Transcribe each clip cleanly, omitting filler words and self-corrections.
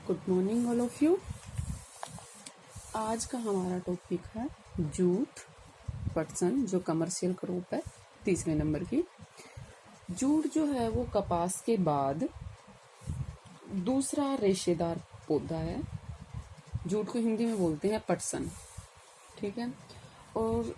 Good morning all of you. आज का हमारा टॉपिक है जूट पटसन, जो कमर्शियल क्रॉप है। तीसरे नंबर की जूट जो है वो कपास के बाद दूसरा रेशेदार पौधा है। जूट को हिंदी में बोलते हैं पटसन, ठीक है। और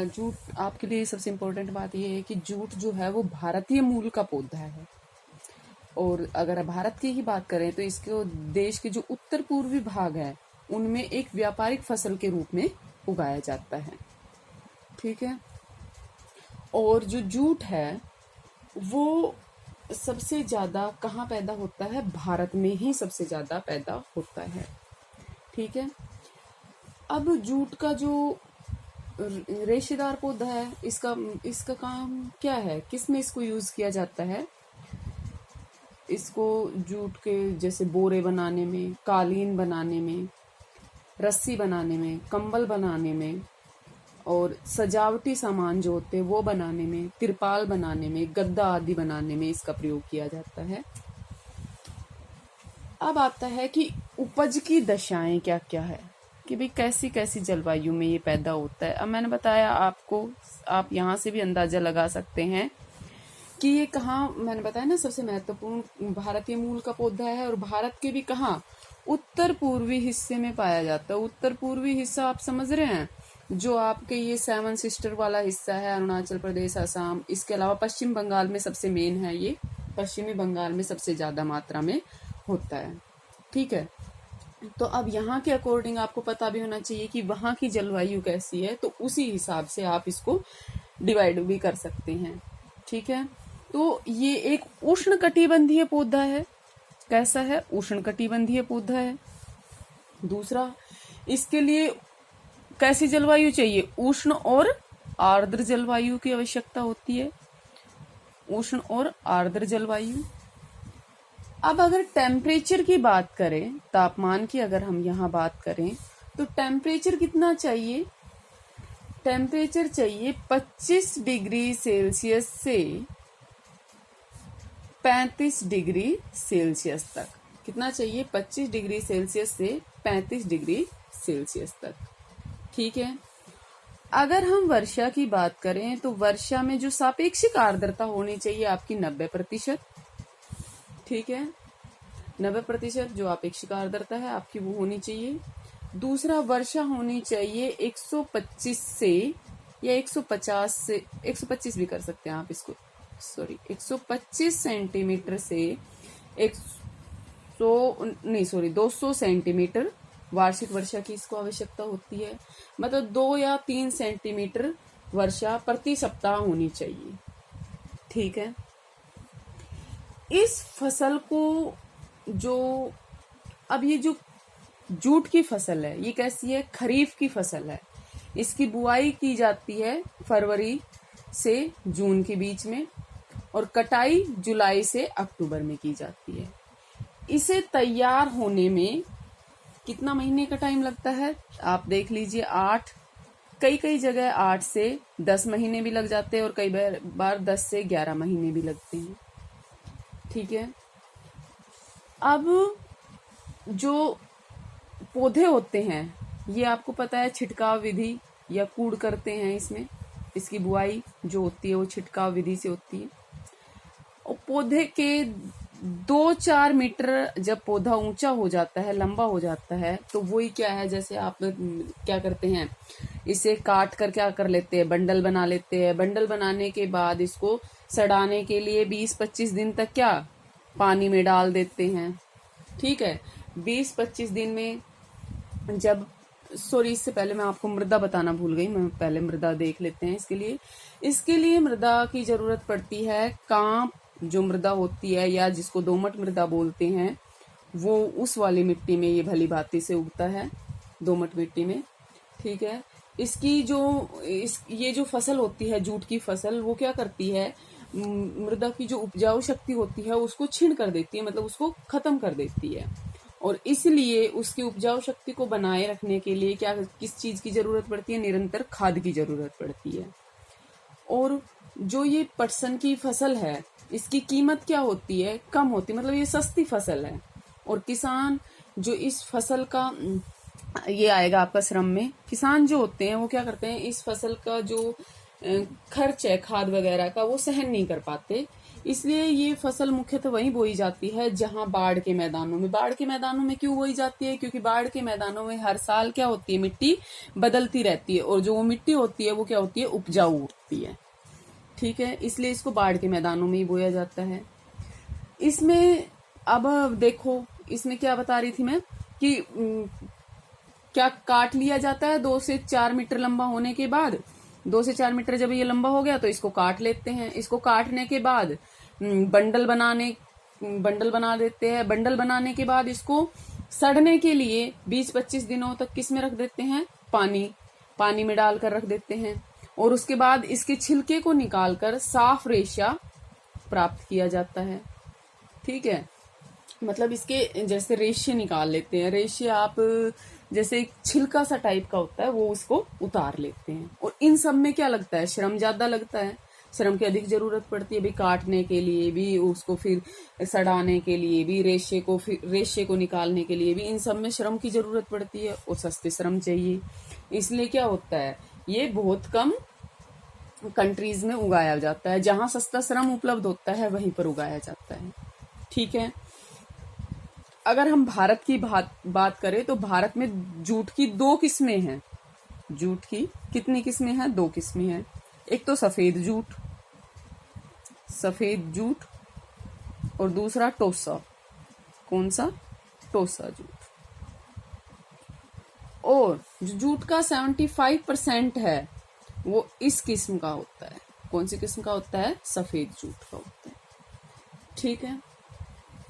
जूट आपके लिए सबसे इम्पोर्टेंट बात यह है कि जूट जो है वो भारतीय मूल का पौधा है। और अगर भारत की ही बात करें तो इसको देश के जो उत्तर पूर्वी भाग है उनमें एक व्यापारिक फसल के रूप में उगाया जाता है, ठीक है। और जो जूट है वो सबसे ज्यादा कहाँ पैदा होता है? भारत में ही सबसे ज्यादा पैदा होता है, ठीक है। अब जूट का जो रेशेदार पौधा है, इसका काम क्या है, किस में इसको यूज किया जाता है? इसको जूट के जैसे बोरे बनाने में, कालीन बनाने में, रस्सी बनाने में, कंबल बनाने में, और सजावटी सामान जो होते हैं वो बनाने में, तिरपाल बनाने में, गद्दा आदि बनाने में इसका प्रयोग किया जाता है। अब आता है कि उपज की दशाएं क्या क्या है, कि भाई कैसी कैसी जलवायु में ये पैदा होता है। अब मैंने बताया आपको, आप यहाँ से भी अंदाजा लगा सकते हैं कि ये कहाँ, मैंने बताया ना सबसे महत्वपूर्ण भारतीय मूल का पौधा है। और भारत के भी कहाँ? उत्तर पूर्वी हिस्से में पाया जाता है। उत्तर पूर्वी हिस्सा आप समझ रहे हैं, जो आपके ये 7 सिस्टर वाला हिस्सा है, अरुणाचल प्रदेश, असम, इसके अलावा पश्चिम बंगाल में सबसे मेन है। ये पश्चिमी बंगाल में सबसे ज्यादा मात्रा में होता है, ठीक है। तो अब यहाँ के अकॉर्डिंग आपको पता भी होना चाहिए कि वहां की जलवायु कैसी है, तो उसी हिसाब से आप इसको डिवाइड भी कर सकते हैं, ठीक है। तो ये एक उष्णकटिबंधीय पौधा है। कैसा है? उष्णकटिबंधीय पौधा है। दूसरा, इसके लिए कैसी जलवायु चाहिए? उष्ण और आर्द्र जलवायु की आवश्यकता होती है। उष्ण और आर्द्र जलवायु। अब अगर टेम्परेचर की बात करें, तापमान की अगर हम यहाँ बात करें, तो टेम्परेचर कितना चाहिए? टेम्परेचर चाहिए 25 डिग्री सेल्सियस से 35 डिग्री सेल्सियस तक। कितना चाहिए? 25 डिग्री सेल्सियस से 35 डिग्री सेल्सियस तक, ठीक है। अगर हम वर्षा की बात करें तो वर्षा में जो सापेक्षिक आर्द्रता होनी चाहिए आपकी 90%, ठीक है। 90% जो अपेक्षिक आर्द्रता है आपकी वो होनी चाहिए। दूसरा, वर्षा होनी चाहिए 125 से या 150 से, 125 भी कर सकते हैं आप इसको, 125 सेंटीमीटर से 200 सेंटीमीटर वार्षिक वर्षा की इसको आवश्यकता होती है। मतलब 2 या 3 सेंटीमीटर वर्षा प्रति सप्ताह होनी चाहिए, ठीक है। इस फसल को अब ये जो जूट की फसल है ये कैसी है? खरीफ की फसल है। इसकी बुआई की जाती है फरवरी से जून के बीच में, और कटाई जुलाई से अक्टूबर में की जाती है। इसे तैयार होने में कितना महीने का टाइम लगता है? आप देख लीजिए, कई जगह 8 से 10 महीने भी लग जाते हैं, और कई बार 10 से 11 महीने भी लगते हैं, ठीक है। अब जो पौधे होते हैं ये आपको पता है छिटकाव विधि या कूड़ करते हैं इसमें। इसकी बुआई जो होती है वो छिटकाव विधि से होती है। और पौधे के 2-4 मीटर जब पौधा ऊंचा हो जाता है, लंबा हो जाता है, तो वही क्या है, जैसे आप क्या करते हैं, इसे काट कर क्या कर लेते हैं, बंडल बना लेते हैं। बंडल बनाने के बाद इसको सड़ाने के लिए 20-25 दिन तक क्या पानी में डाल देते हैं, ठीक है। 20-25 दिन में जब, इससे पहले मैं आपको मृदा बताना भूल गई, मैं पहले मृदा देख लेते हैं। इसके लिए मृदा की जरूरत पड़ती है। कांप जो मृदा होती है, या जिसको दोमट मृदा बोलते हैं, वो उस वाली मिट्टी में ये भली भांति से उगता है, दोमट मिट्टी में, ठीक है। ये जो फसल होती है जूट की फसल, वो क्या करती है, मृदा की जो उपजाऊ शक्ति होती है उसको छीन कर देती है, मतलब उसको खत्म कर देती है। और इसलिए उसकी उपजाऊ शक्ति को बनाए रखने के लिए किस चीज की जरूरत पड़ती है? निरंतर खाद की जरूरत पड़ती है। और जो ये पटसन की फसल है इसकी कीमत क्या होती है? कम होती है, मतलब ये सस्ती फसल है। और किसान जो इस फसल का, ये आएगा आपका श्रम में, किसान जो होते हैं वो क्या करते हैं, इस फसल का जो खर्च है खाद वगैरह का वो सहन नहीं कर पाते, इसलिए ये फसल मुख्यतः वहीं बोई जाती है जहां बाढ़ के मैदानों में। बाढ़ के मैदानों में क्यों बोई जाती है? क्योंकि बाढ़ के मैदानों में हर साल क्या होती है, मिट्टी बदलती रहती है, और जो वो मिट्टी होती है वो क्या होती है, उपजाऊ होती है। ठीक है, इसलिए इसको बाढ़ के मैदानों में ही बोया जाता है। इसमें अब देखो, इसमें क्या बता रही थी मैं कि क्या काट लिया जाता है 2 से 4 मीटर लंबा होने के बाद। 2 से 4 मीटर जब ये लंबा हो गया तो इसको काट लेते हैं। इसको काटने के बाद बंडल बना देते हैं। बंडल बनाने के बाद इसको सड़ने के लिए 20-25 दिनों तक किस में रख देते हैं, पानी में डालकर रख देते हैं। और उसके बाद इसके छिलके को निकालकर साफ रेशा प्राप्त किया जाता है। ठीक है, मतलब इसके जैसे रेशे निकाल लेते हैं। रेशे आप जैसे एक छिलका सा टाइप का होता है वो उसको उतार लेते हैं। और इन सब में क्या लगता है, श्रम ज्यादा लगता है, श्रम की अधिक जरूरत पड़ती है भी, काटने के लिए भी, उसको फिर सड़ाने के लिए भी, रेशे को निकालने के लिए भी, इन सब में श्रम की जरूरत पड़ती है और सस्ते श्रम चाहिए। इसलिए क्या होता है, ये बहुत कम कंट्रीज में उगाया जाता है। जहां सस्ता श्रम उपलब्ध होता है वहीं पर उगाया जाता है। ठीक है, अगर हम भारत की बात करें तो भारत में जूट की 2 किस्में हैं। जूट की कितनी किस्में हैं? 2 किस्में हैं। एक तो सफेद जूट और दूसरा टोसा। कौन सा? टोसा जूट। और जो जूट का 75% है वो इस किस्म का होता है। कौन सी किस्म का होता है? सफेद जूट का होता है। ठीक है,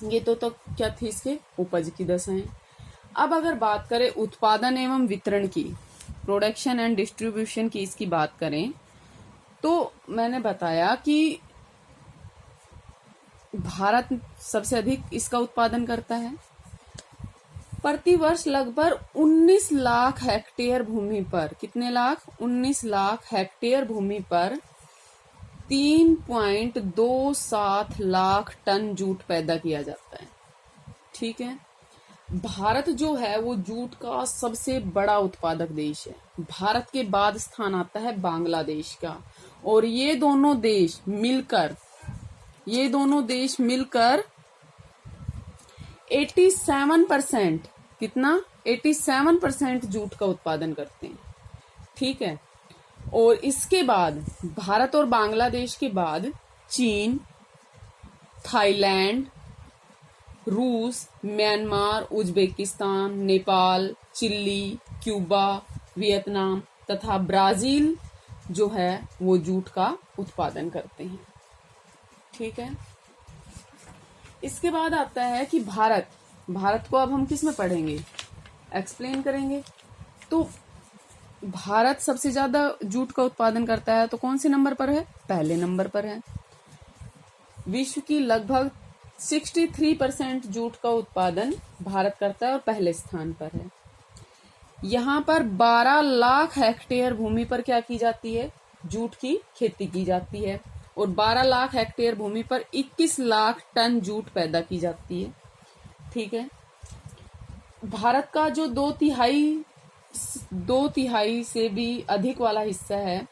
ये तो क्या थी इसके उपज की दशाएं। अब अगर बात करें उत्पादन एवं वितरण की, प्रोडक्शन एंड डिस्ट्रीब्यूशन की, इसकी बात करें तो मैंने बताया कि भारत सबसे अधिक इसका उत्पादन करता है। प्रति वर्ष लगभग 19 लाख हेक्टेयर भूमि पर, कितने लाख? 19 लाख हेक्टेयर भूमि पर 3.27 लाख टन जूट पैदा किया जाता है। ठीक है, भारत जो है वो जूट का सबसे बड़ा उत्पादक देश है। भारत के बाद स्थान आता है बांग्लादेश का, और ये दोनों देश मिलकर 87%, कितना? 87% जूट का उत्पादन करते हैं। ठीक है, और इसके बाद भारत और बांग्लादेश के बाद चीन, थाईलैंड, रूस, Myanmar, Uzbekistan, Nepal, Chile, Cuba, Vietnam तथा ब्राजील जो है वो जूट का उत्पादन करते हैं। ठीक है, इसके बाद आता है कि भारत को अब हम किस में पढ़ेंगे, एक्सप्लेन करेंगे। तो भारत सबसे ज्यादा जूट का उत्पादन करता है, तो कौन से नंबर पर है? पहले नंबर पर है। विश्व की लगभग 63% जूट का उत्पादन भारत करता है और पहले स्थान पर है। यहाँ पर 12 लाख हेक्टेयर भूमि पर क्या की जाती है? जूट की खेती की जाती है, और 12 लाख हेक्टेयर भूमि पर 21 लाख टन जूट पैदा की जाती है। ठीक है, भारत का जो 2/3 से भी अधिक वाला हिस्सा है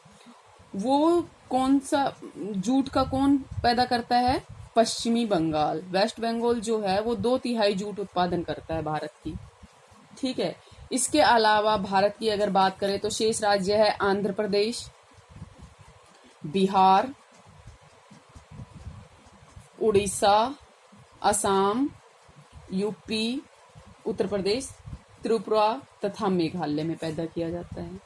वो कौन सा जूट का कौन पैदा करता है? पश्चिमी बंगाल, वेस्ट बंगाल जो है वो 2/3 जूट उत्पादन करता है भारत की। ठीक है, इसके अलावा भारत की अगर बात करें तो शेष राज्य है आंध्र प्रदेश, बिहार, उड़ीसा, असम, यूपी, उत्तर प्रदेश, त्रिपुरा तथा मेघालय में पैदा किया जाता है।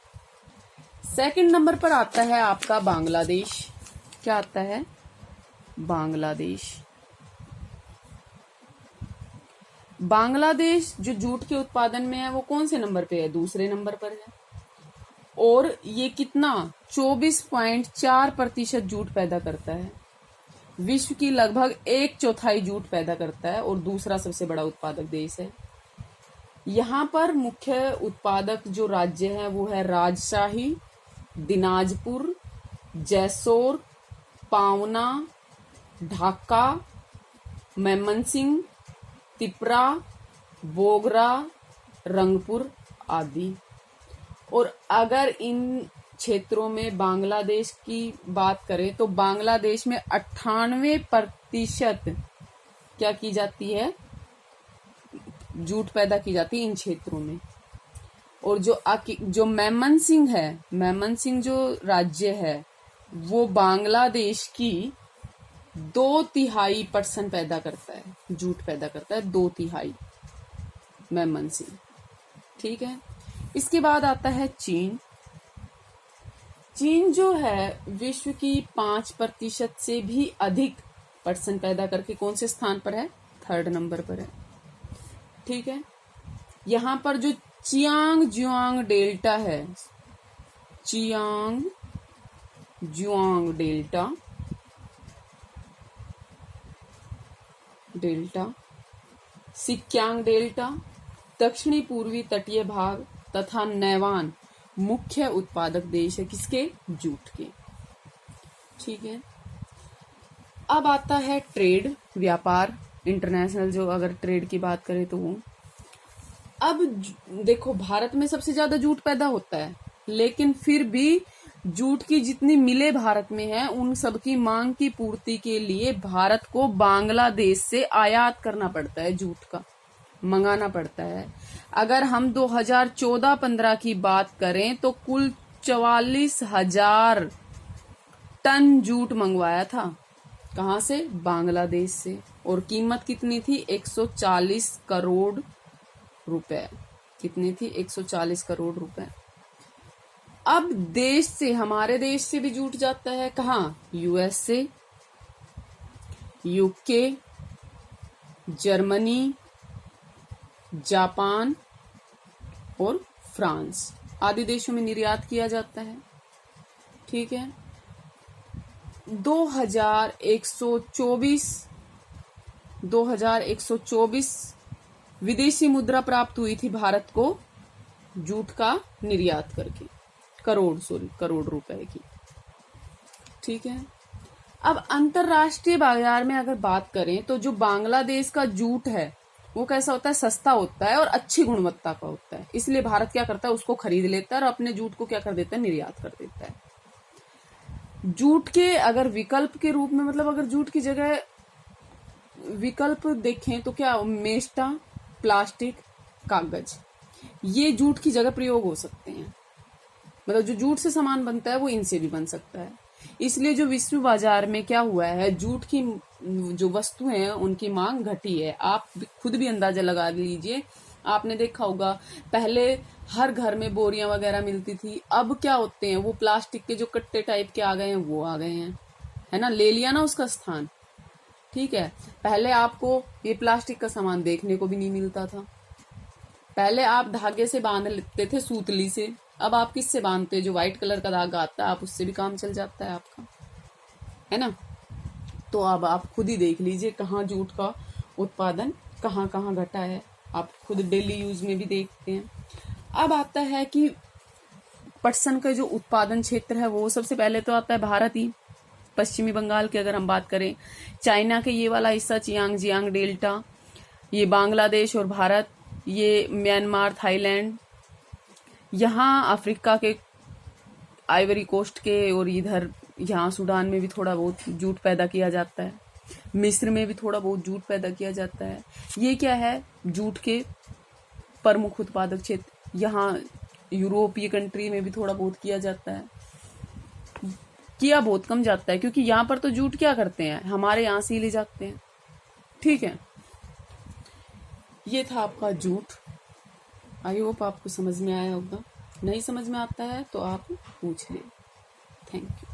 सेकंड नंबर पर आता है आपका बांग्लादेश। क्या आता है? बांग्लादेश। बांग्लादेश जो जूट के उत्पादन में है वो कौन से नंबर पे है? दूसरे नंबर पर है, और ये कितना? 24.4% जूट पैदा करता है। विश्व की लगभग 1/4 जूट पैदा करता है और दूसरा सबसे बड़ा उत्पादक देश है। यहाँ पर मुख्य उत्पादक जो राज्य है वो है राजशाही, दिनाजपुर, जैसोर, पावना, ढाका, मैमनसिंह तिपरा, बोगरा, रंगपुर आदि। और अगर इन क्षेत्रों में बांग्लादेश की बात करें तो बांग्लादेश में 98% क्या की जाती है, जूट पैदा की जाती है इन क्षेत्रों में। और जो मैमनसिंह जो राज्य है वो बांग्लादेश की 2/3% पैदा करता है, जूट पैदा करता है 2/3 मैमनसिंह। ठीक है, इसके बाद आता है चीन। चीन जो है विश्व की 5% से भी अधिक परसेंट पैदा करके कौन से स्थान पर है, 3rd नंबर पर है। ठीक है, यहां पर जो चियांग जुआंग डेल्टा है, चियांग जुआंग डेल्टा, सिक्यांग डेल्टा, दक्षिणी पूर्वी तटीय भाग तथा नैवान मुख्य उत्पादक देश है किसके, जूट के। ठीक है, अब आता है ट्रेड, व्यापार, इंटरनेशनल जो अगर ट्रेड की बात करें तो वो अब देखो भारत में सबसे ज्यादा जूट पैदा होता है, लेकिन फिर भी जूट की जितनी मिलें भारत में है उन सबकी मांग की पूर्ति के लिए भारत को बांग्लादेश से आयात करना पड़ता है, जूट का मंगाना पड़ता है। अगर हम 2014-15 की बात करें तो कुल 44,000 टन जूट मंगवाया था, कहां से, बांग्लादेश से। और कीमत कितनी थी, 140 करोड़ रुपए। कितनी थी, 140 करोड़ रुपए। अब देश से, हमारे देश से भी जूट जाता है कहाँ, यूएस से, यूके, जर्मनी, जापान और फ्रांस आदि देशों में निर्यात किया जाता है। ठीक है, 2124 विदेशी मुद्रा प्राप्त हुई थी भारत को जूट का निर्यात करके, करोड़ रुपए की। ठीक है, अब अंतरराष्ट्रीय बाजार में अगर बात करें तो जो बांग्लादेश का जूट है वो कैसा होता है, सस्ता होता है और अच्छी गुणवत्ता का होता है, इसलिए भारत क्या करता है, उसको खरीद लेता है और अपने जूट को क्या कर देता है, निर्यात कर देता है। जूट के अगर विकल्प के रूप में, मतलब अगर जूट की जगह विकल्प देखें तो क्या, मेस्टा, प्लास्टिक, कागज, ये जूट की जगह प्रयोग हो सकते हैं। मतलब जो जूट से सामान बनता है वो इनसे भी बन सकता है। इसलिए जो विश्व बाजार में क्या हुआ है, जूट की जो वस्तुएं हैं उनकी मांग घटी है। आप खुद भी अंदाजा लगा लीजिए, आपने देखा होगा पहले हर घर में बोरियां वगैरह मिलती थी, अब क्या होते हैं, वो प्लास्टिक के जो कट्टे टाइप के आ गए हैं, वो आ गए हैं, है ना, ले लिया ना उसका स्थान। ठीक है, पहले आपको ये प्लास्टिक का सामान देखने को भी नहीं मिलता था। पहले आप धागे से बांध लेते थे, सूतली से, अब आप किससे बांधते हैं, जो व्हाइट कलर का धागा आता है, आप उससे भी काम चल जाता है आपका, है ना। तो अब आप खुद ही देख लीजिए कहाँ जूट का उत्पादन कहाँ कहाँ घटा है, आप खुद डेली यूज में भी देखते हैं। अब आता है कि पटसन का जो उत्पादन क्षेत्र है वो सबसे पहले तो आता है भारत ही, पश्चिमी बंगाल की अगर हम बात करें, चाइना के ये वाला हिस्सा चियांग जियांग डेल्टा, ये बांग्लादेश और भारत, ये म्यांमार, थाईलैंड, यहाँ अफ्रीका के आइवरी कोस्ट के, और इधर यहाँ सूडान में भी थोड़ा बहुत जूट पैदा किया जाता है, मिस्र में भी थोड़ा बहुत जूट पैदा किया जाता है। ये क्या है, जूट के प्रमुख उत्पादक क्षेत्र। यहाँ यूरोपीय कंट्री में भी थोड़ा बहुत किया जाता है, किया बहुत कम जाता है, क्योंकि यहाँ पर तो जूट क्या करते हैं, हमारे यहाँ से ही ले जाते हैं। ठीक है, ये था आपका जूट। आई होप आपको समझ में आया होगा, नहीं समझ में आता है तो आप पूछ लें। Thank you.